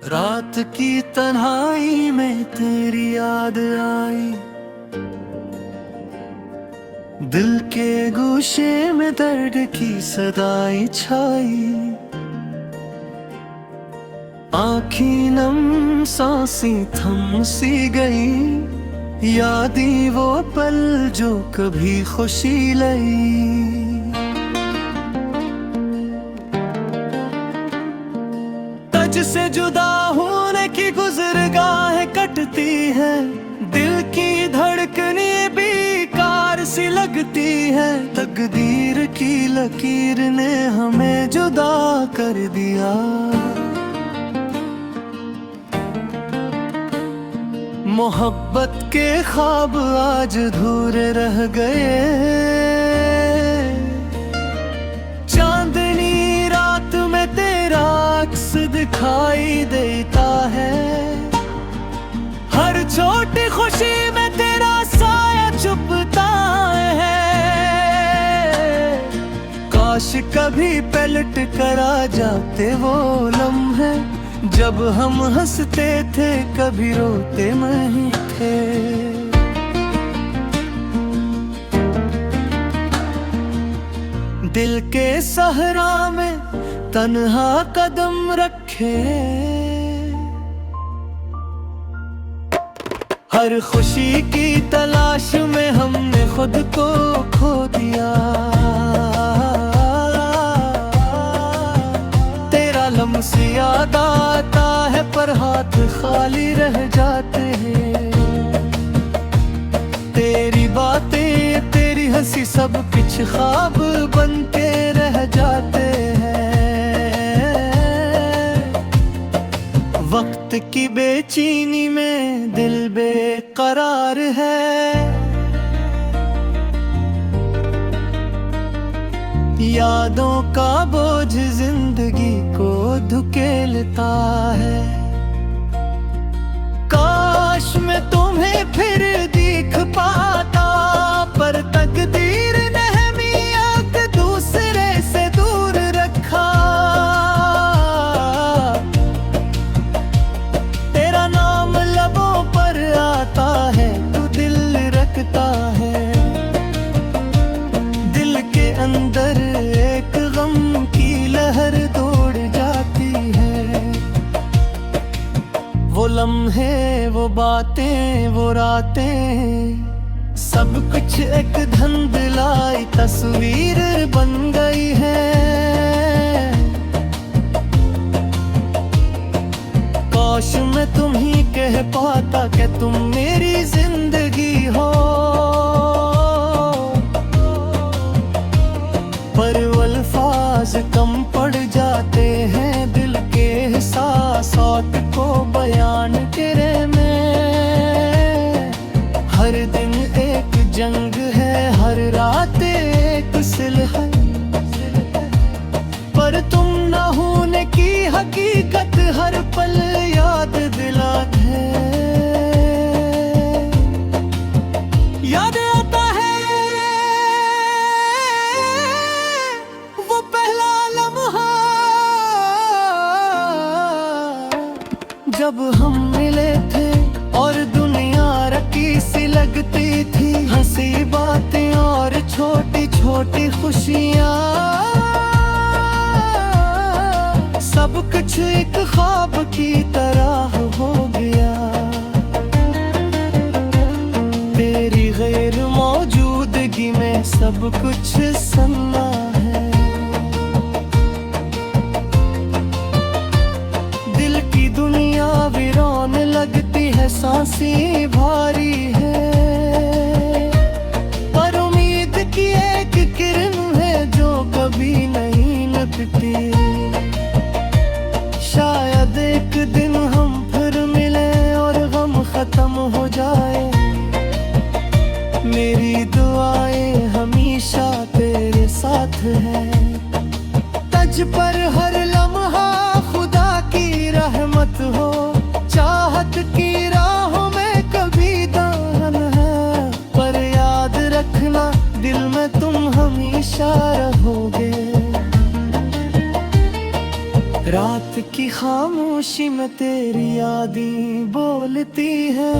रात की तन्हाई में तेरी याद आई, दिल के गोशे में दर्द की सदाई छाई। आँखी नम सांसी थम सी गई, यादी वो पल जो कभी खुशी लाई। तज से जुदा होने की गुज़रगाहें कटती है, दिल की धड़कनें बेकार सी लगती है। तकदीर की लकीर ने हमें जुदा कर दिया। मोहब्बत के ख्वाब आज अधूरे रह गए, चांदनी रात में तेरा अक्स दिखाई देता है। हर छोटी खुशी में तेरा साया छुपता है। काश कभी पलट कर आ जाते वो लम्हे, जब हम हंसते थे कभी रोते नहीं थे। दिल के सहरा में तन्हा कदम रखे, हर खुशी की तलाश में हमने खुद को खो दिया। तेरा लम्स याद आता है पर हाथ खाली रह जाते हैं। तेरी बातें तेरी हंसी सब कुछ ख्वाब बनते रह जाते हैं। वक्त की बेचैनी में दिल बेकरार है, यादों का बोझ जिंदगी को धुकेलता है। काश मैं तुम्हें फिर देख पाता, पर तकदीर ने हमें एक दूसरे से दूर रखा। तेरा नाम लबों पर आता है तो दिल रखता है। दिल के अंदर एक गम की लहर दौड़ जाती है। वो लम्हे, वो बातें, वो रातें, सब कुछ एक धुंधलाई तस्वीर बन गई है। काश मैं तुम ही कह पाता कि तुम मेरी जिंदगी हो, पर अल्फाज कम पड़ जाते हैं दिल के एहसासात को बयान करे में। हर दिन एक जंग है, हर रात एक सिलह, पर तुम न होने की हकीकत हर पल याद दिलाते है। याद आता है वो पहला लम्हा जब हम मिले थे और दुनिया रकी सी लगती थी। हंसी बातें और छोटी छोटी खुशियाँ, सब कुछ एक ख्वाब की तरह हो गया। तेरी गैर मौजूदगी में सब कुछ सन्ना है। दिल की दुनिया वीरान लगती है, सांसें भारी है, पर उम्मीद की एक किरण है जो कभी नहीं मिटती। शायद एक दिन हम फिर मिले और गम खत्म हो जाए। मेरी दुआएं हमेशा तेरे साथ है। तज पर हर लम्हा खुदा की रहमत हो, चाहत की राहों में कभी दामन है। पर याद रखना दिल में तुम हमेशा रहोगे। रात की खामोशी में तेरी यादें बोलती है,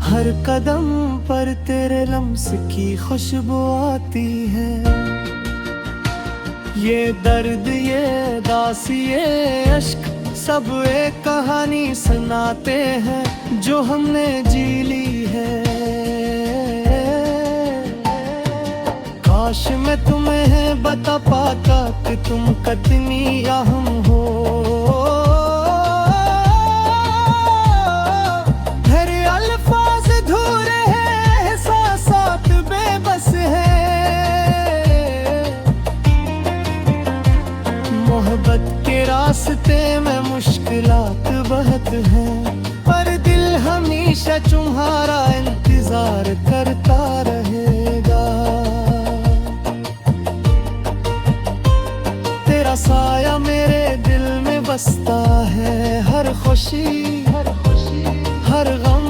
हर कदम पर तेरे लम्स की खुशबू आती है। ये दर्द, ये दासी, ये अश्क सब एक कहानी सुनाते हैं जो हमने जी ली है। काश मैं तुम्हें बता पाता कि तुम कितनी अहम हो। मेरे अल्फाज अधूरे हैं, एहसासात बेबस है। मोहब्बत के रास्ते में मुश्किलात बहुत हैं, पर दिल हमेशा तुम्हारा इंतजार करता रहेगा। तेरा साया मेरे दिल में बसता है, हर खुशी, हर गम,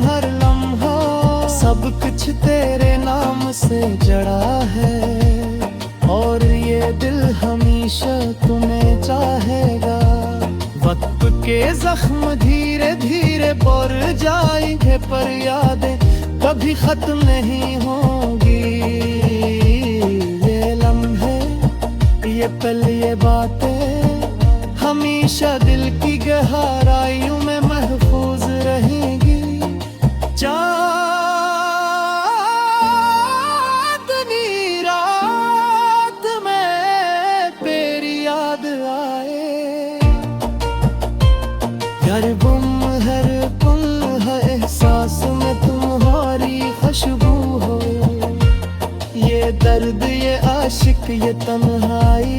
हर लम्हा, सब कुछ तेरे नाम से जड़ा है। और ये दिल हमेशा तुम्हें चाहेगा। वक्त के जख्म धीरे धीरे बढ़ जाएंगे, पर यादें कभी खत्म नहीं होंगी। ये लम्हे, ये पल, ये बातें हमेशा दिल की गहराइयों में महफूज रहेंगी। हर पल है एहसास में तुम्हारी खुशबू हो। ये दर्द, ये आशिक, ये तन्हाई,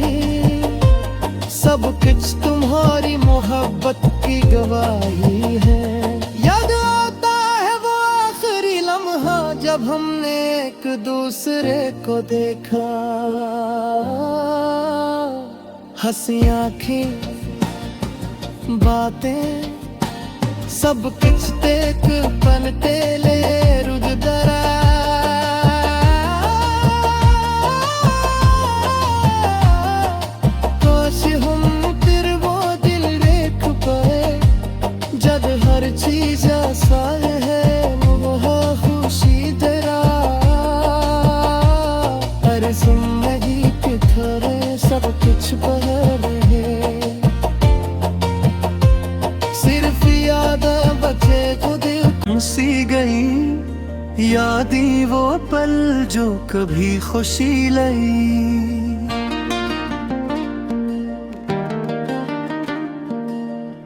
सब कुछ तुम्हारी मोहब्बत की गवाही है। याद आता है वो आखिरी लम्हा जब हमने एक दूसरे को देखा। हंसी आँखें, बातें, सब कुछ देख पन तेले रुझ दरा। काश हम तेरे वो दिल देख पाए, जब हर चीज आसान है वो खुशी तेरा। हर जिंदगी की तरह सब कुछ बदल रहे, सी गई यादें वो पल जो कभी खुशी लाई।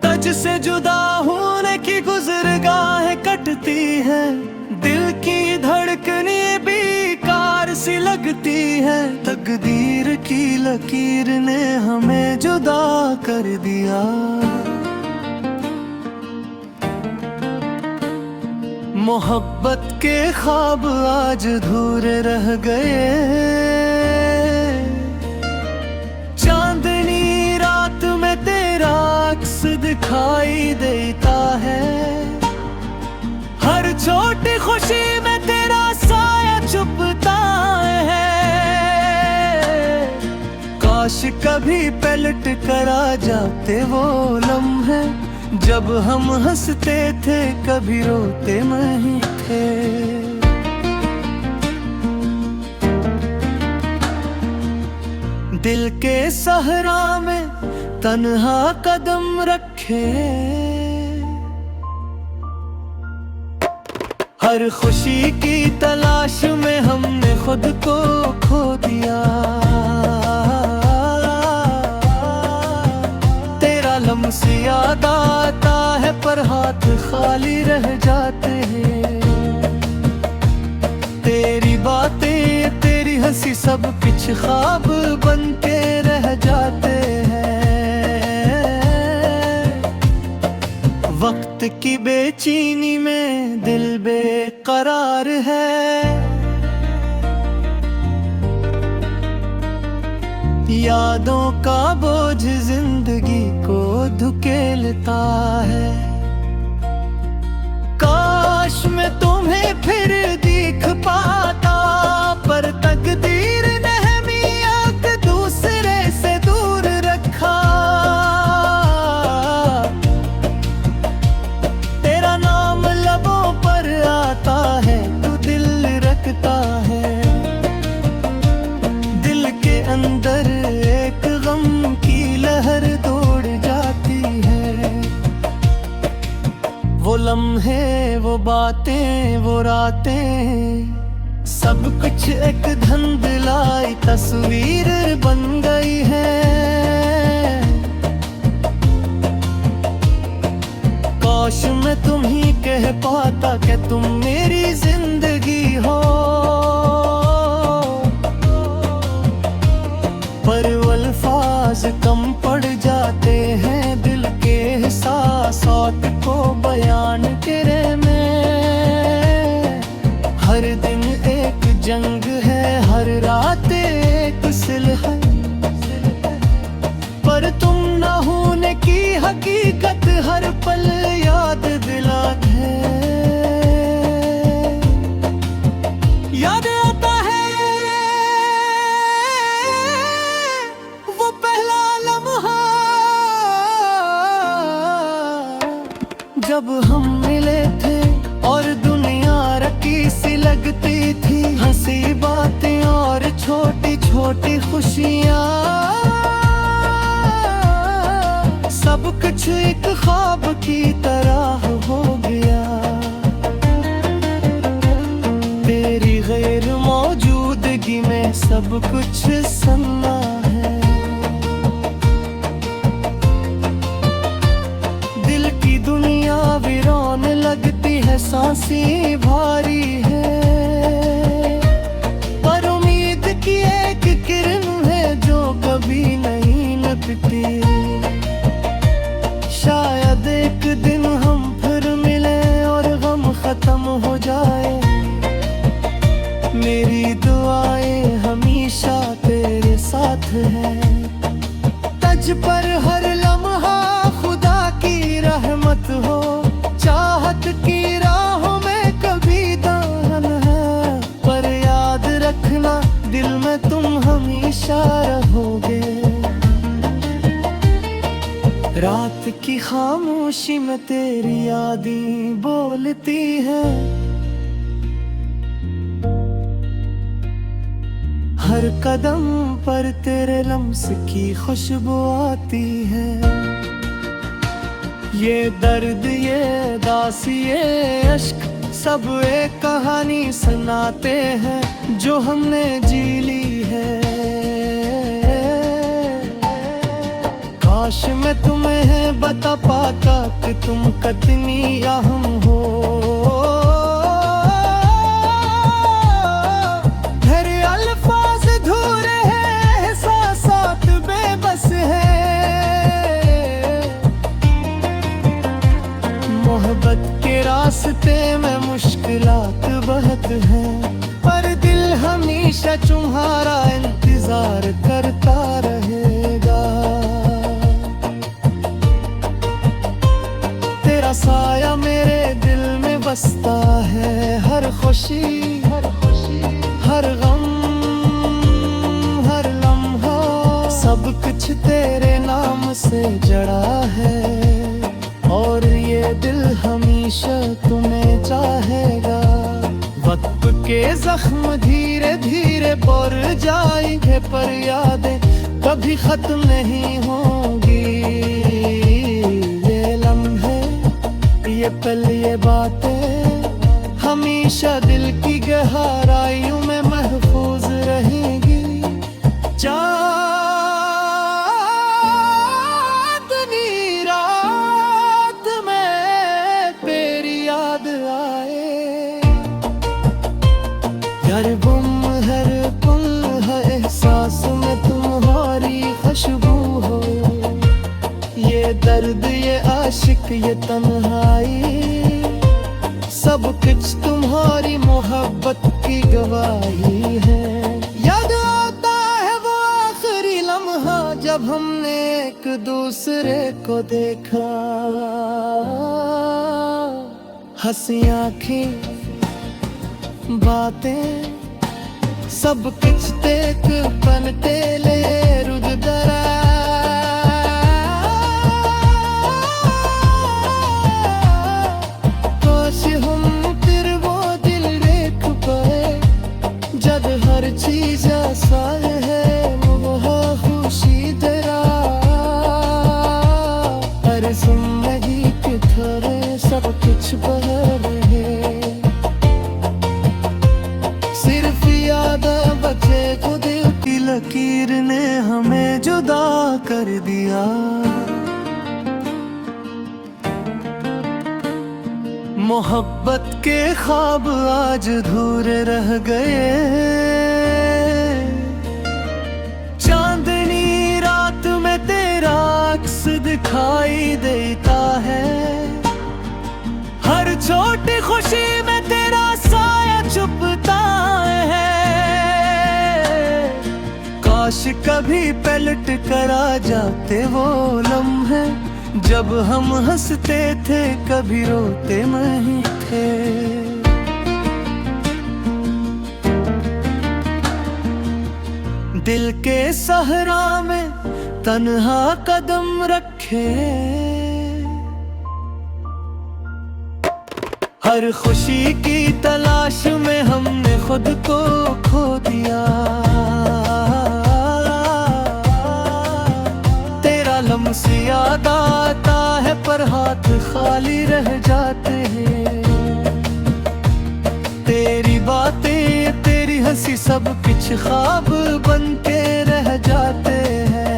तज से जुदा होने की गुज़रगाहें कटती है, दिल की धड़कने बेकार सी लगती है। तकदीर की लकीर ने हमें जुदा कर दिया। मोहब्बत के ख्वाब आज अधूरे रह गए। चांदनी रात में तेरा अक्स दिखाई देता है, हर छोटी खुशी में तेरा साया छुपता है। काश कभी पलट कर आ जाते वो लम्हे जब हम हंसते थे, कभी रोते नहीं थे। दिल के सहरा में तन्हा कदम रखे, हर खुशी की तलाश में हमने खुद को खो दिया। लम्स याद आता है पर हाथ खाली रह जाते हैं। तेरी बातें, तेरी हंसी, सब कुछ ख्वाब बनते रह जाते हैं। वक्त की बेचैनी में दिल बेकरार है, यादों का बोझ जिंदगी को धुकेलता है। काश मैं तुम्हें फिर देख पाता, पर तकदीर वो रातें सब कुछ एक धुंधलाई तस्वीर बन गई है। काश मैं तुम ही कह पाता कि तुम मेरी जिंदगी हो, पर वो अल्फाज कम पड़ जाते हैं दिल के एहसासात को बयान करे में। हर दिन एक जंग है, हर रात एक सिलह है, पर तुम न होने की हकीकत हर पल याद दिलाते है। याद आता है वो पहला लम्हा जब हम मिले थे और दुनिया रकी सी लगती थी। हंसी बातें और छोटी छोटी खुशियाँ, सब कुछ एक ख्वाब की तरह हो गया। तेरी गैर मौजूदगी में सब कुछ सन्ना है। दिल की दुनिया वीरान लगती है, सांसें भारी है, पर उम्मीद की एक किरण है जो कभी नहीं लपटी। शायद एक दिन हम फिर मिले और गम खत्म हो जाए। मेरी दुआएं हमेशा तेरे साथ हैं, तज पर हर लम्हा खुदा की रहमत हो। चाहत की राहों में कभी दान है, पर याद रखना दिल में तुम हमेशा रहोगे। रात की खामोशी में तेरी यादें बोलती है, हर कदम पर तेरे लम्स की खुशबू आती है। ये दर्द ये दासी ये अश्क सब एक कहानी सुनाते हैं जो हमने जी ली है। काश मैं तुम्हें बता पाता कि तुम कितनी अहम हो। मेरे अल्फाज अधूरे हैं, एहसासात बेबस है। मोहब्बत के रास्ते में मुश्किलात बहुत हैं, पर दिल हमेशा तुम्हारा इंतजार करता रहेगा। तेरा साया मेरे दिल में बसता है, हर खुशी हर गम हर लम्हा सब कुछ तेरे नाम से जड़ा है। और ये दिल हमेशा तुम्हें चाहेगा। वक्त के जख्म धीरे धीरे बढ़ जाएंगे, पर यादें कभी खत्म नहीं होंगी। ये लम्हे ये पल ये बातें हमेशा दिल की गहराइयों में महफूज रहेंगी। हर गुम हर पल है एहसास में तुम्हारी खुशबू हो। ये दर्द ये आशिक ये तन्हाई सब कुछ तुम्हारी मोहब्बत की गवाही है। याद आता है वो आखिरी लम्हा जब हमने एक दूसरे को देखा। हंसी आँखें बातें सब कुछ देख बनते ले रुद दरा। काश हम फिर वो दिल देख पाए जब हर चीज आसान है वो खुशी तेरा। हर जिंदगी के थोड़े सब कुछ बह रहे लकीर ने हमें जुदा कर दिया। मोहब्बत के ख्वाब आज अधूरे रह गए। चांदनी रात में तेरा अक्स दिखाई देता है। हर छोटी खुशी में तेरा साया छुपता है। काश कभी पलट कर आ जाते वो लम्हे, जब हम हंसते थे कभी रोते नहीं थे। दिल के सहरा में तन्हा कदम रखे, हर खुशी की तलाश में हमने खुद को खो दिया। तेरा लम्स याद आता है पर हाथ खाली रह जाते हैं। तेरी बातें तेरी हंसी सब कुछ ख्वाब बन के रह जाते हैं।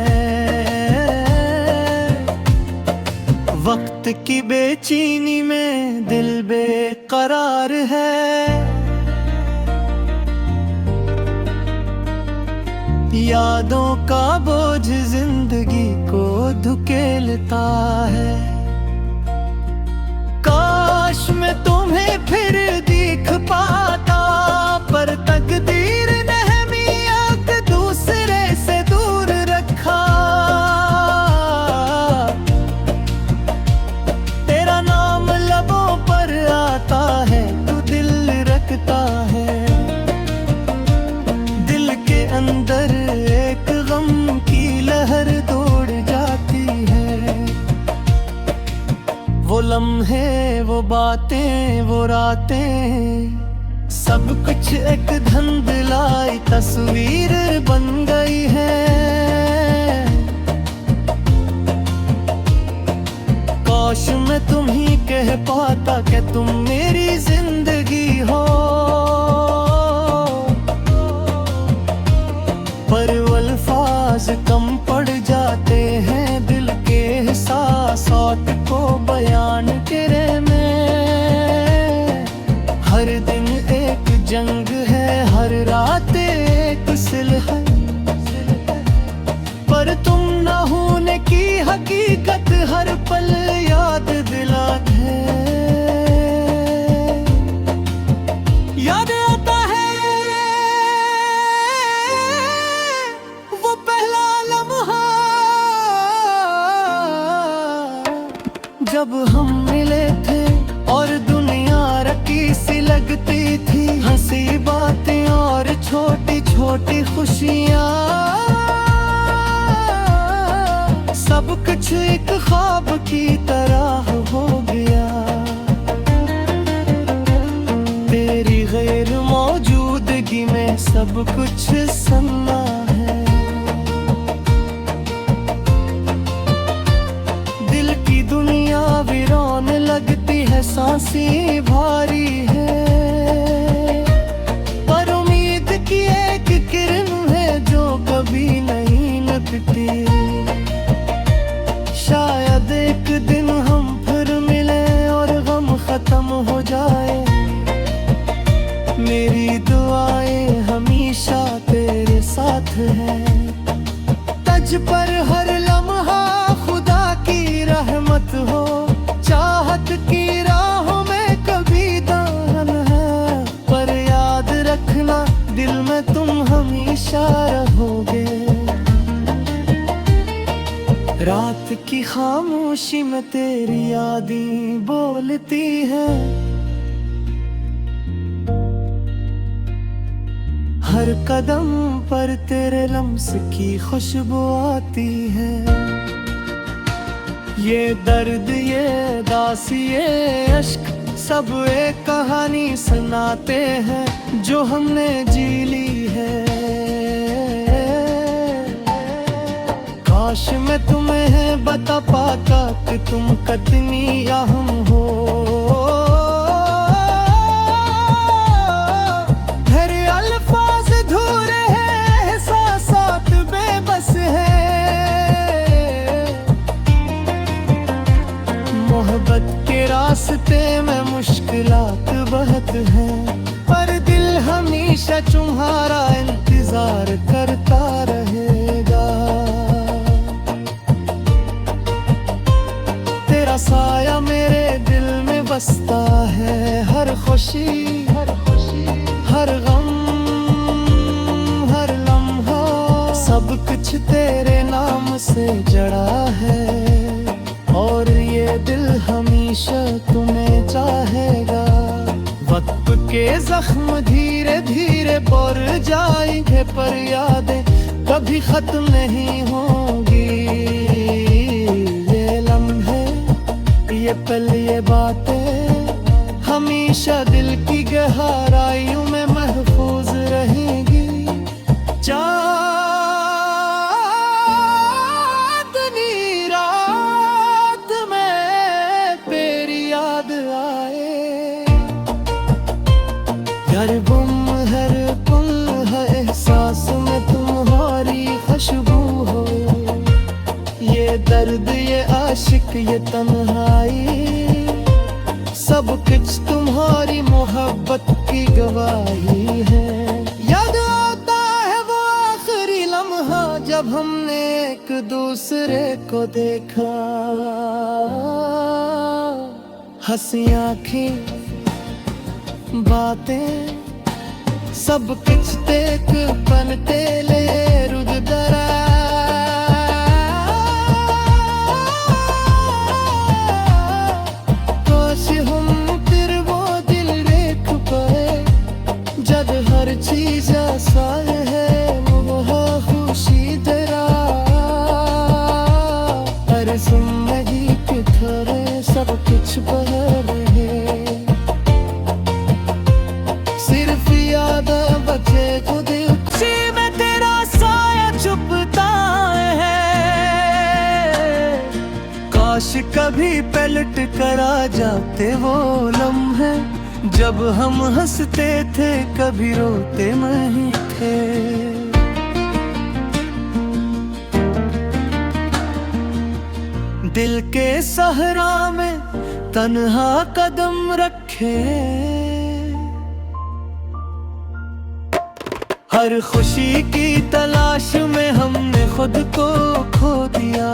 वक्त की बेचैनी में दिल बेकरार है। यादों का बोझ जिंदगी को धुकेलता है। काश मैं तुम्हें फिर देख पाता, पर तकदीर ने हमें एक दूसरे से दूर रखा। तेरा नाम लबों पर आता है तो दिल रखता है। दिल के अंदर एक गम की लहर दौड़ जाती है। वो लम्हे, वो बातें, वो रातें, सब कुछ एक धुंधलाई तस्वीर बन गई है। काश मैं तुम्ही कह पाता कि तुम मेरी जिंदगी हो, पर अल्फाज कम पड़ जाते हैं दिल के एहसासात को बयान करे में। हर दिन एक जंग है, हर रात एक सिलह है, पर तुम न होने की हकीकत हर पल याद दिलाते है। याद आता है वो पहला लम्हा जब हम मिले थे और दुनिया रकी सी लगती थी। हंसी बातें और छोटी छोटी खुशियाँ, सब कुछ एक ख्वाब की तरह हो गया। तेरी गैर मौजूदगी में सब कुछ सन्ना है। दिल की दुनिया वीरान लगती है, सांसें भारी है, पर उम्मीद की एक किरण है जो कभी नहीं लपटी। शायद एक दिन हम फिर मिले और गम खत्म हो जाए। मेरी दुआएं हमेशा तेरे साथ हैं। तज पर हर लम्हा खुदा की रहमत हो। चाहत की राहों में कभी दामन है, पर याद रखना दिल में तुम हमेशा रहोगे। रात की खामोशी में तेरी यादें बोलती है। हर कदम पर तेरे लम्स की खुशबू आती है। ये दर्द, ये दासी, ये अश्क सब एक कहानी सुनाते हैं जो हमने जी ली है। काश मैं तुम्हें बता पाता कि तुम कितनी अहम हो। मेरे अल्फाज अधूरे हैं, एहसास के जख्म धीरे धीरे बढ़ जाएंगे, पर यादें कभी खत्म नहीं होंगी। ये लम्हे, ये पल, ये बातें हमेशा दिल की गहराइयों में महफूज रहेंगी। चांदनी रात में तेरी याद आए, हर पल है एहसास में तुम्हारी खुशबू हो। ये दर्द, ये आशिक, ये तन्हाई, सब कुछ तुम्हारी मोहब्बत की गवाही है। याद आता है वो आखिरी लम्हा जब हमने एक दूसरे को देखा, हंसी आँखें, बातें, सब कुछ देख पन तेले रुद दरा। काश हम फिर वो दिल देख पाए जब हर चीज आसान है, वो खुशी जरा। हर जिंदगी की तरह सब कुछ बदल रहे, सिर्फ याद बचे को दिल में तेरा साया चुपता है। काश कभी पलट कर आ जाते वो लम्हे जब हम हंसते थे, कभी रोते नहीं थे। दिल के सहरा में तन्हा कदम रखे, हर खुशी की तलाश में हमने खुद को खो दिया।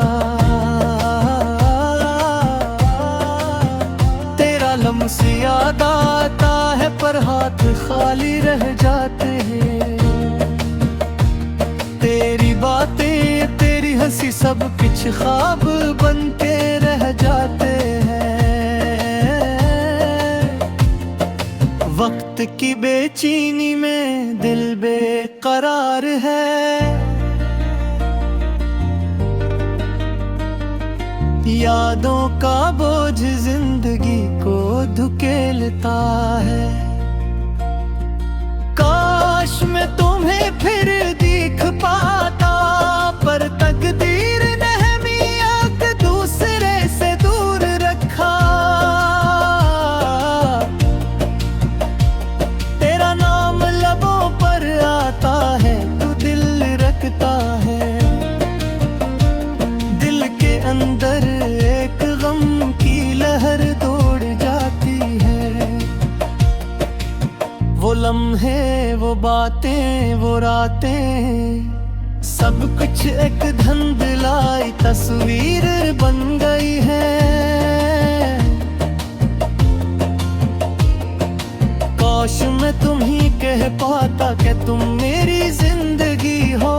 तेरा लम्स याद आता है पर हाथ खाली रह जाते हैं। तेरी बातें, तेरी हंसी, सब कुछ ख्वाब बनते रह जाते हैं। वक्त की बेचैनी में दिल बेकरार है, यादों का बोझ जिंदगी को धुकेलता है। काश मैं तुम्हें फिर देख पाता, पर तकदीर ने हमें एक दूसरे से दूर रखा। तेरा नाम लबों पर आता है तो दिल रखता है, दिल के अंदर एक गम की लहर दौड़ जाती है। वो लम्हे, वो बातें, वो रातें, सब कुछ एक धुंधलाई तस्वीर बन गई है। काश मैं तुम ही कह पाता कि तुम मेरी जिंदगी हो,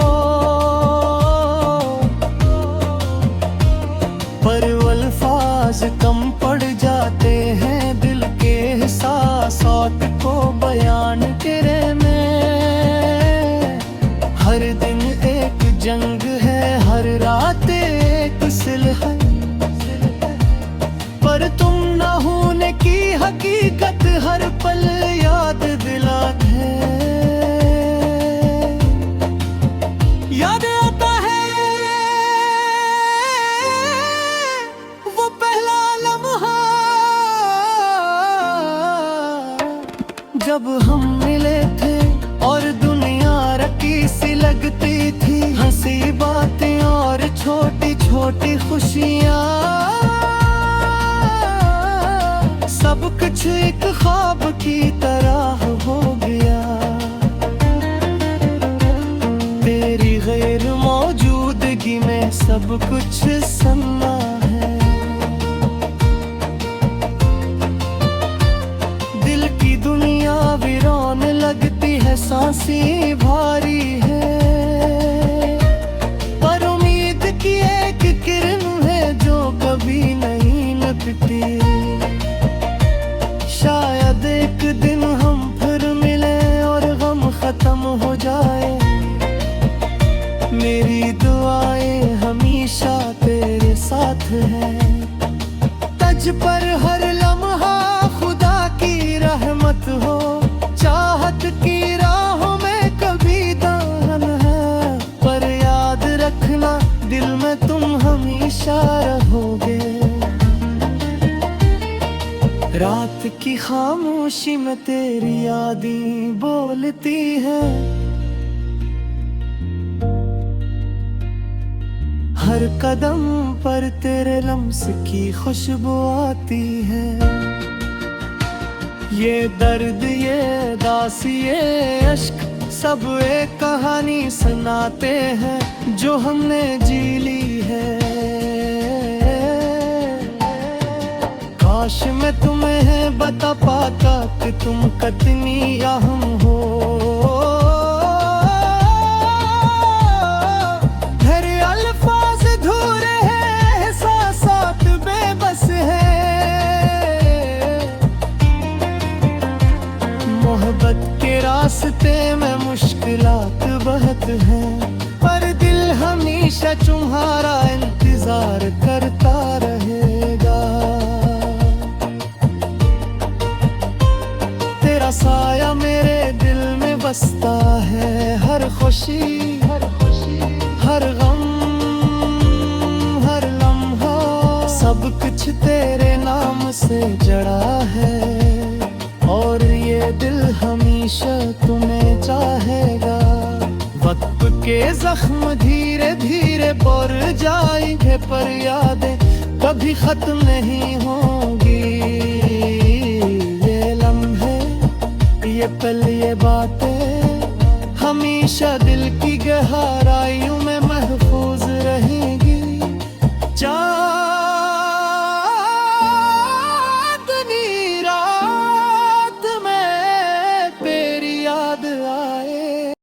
पर वो अल्फाज कम पड़ जाते हैं दिल के एहसासात को बयान करे में। हर दिन एक जंग है, हर रात एक सिलह है, पर तुम न होने की हकीकत हर पल याद दिलाते हैं। याद आता है वो पहला लम्हा जब हम मिले थे और दुनिया रकी सी लगती थी। हंसी बातें और छोटी छोटी खुशियाँ, सब कुछ एक ख्वाब की तरह हो गया। तेरी गैर मौजूदगी में सब कुछ सन्ना है, दिल की दुनिया वीरान लगती है, सांसें भारी है, पर उम्मीद की एक किरण है जो कभी नहीं लगती। शायद एक दिन हम हमेशा रहोगे। रात की खामोशी में तेरी यादें बोलती हैं, हर कदम पर तेरे लम्स की खुशबू आती है। ये दर्द, ये दासी, ये अश्क सब एक कहानी सुनाते हैं जो हमने जी ली है। काश मैं तुम्हें बता पाता कि तुम कितनी अहम हो। मेरे अल्फाज अधूरे हैं, एहसासात बेबस हैं। मोहब्बत के रास्ते में मुश्किलात बहुत हैं, पर दिल हमेशा तुम्हारा इंतजार करता रहेगा। तेरा साया मेरे दिल में बसता है, हर खुशी, हर गम, हर लम्हा, सब कुछ तेरे नाम से जड़ा है। और ये दिल हमेशा तुम्हें चाहेगा। वक्त के जख्म धीरे धीरे बढ़ जाएंगे, पर यादें कभी खत्म नहीं होंगी। ये लम्हे, ये पल, ये बातें हमेशा दिल की गहराइयों में महफूज रहेंगी।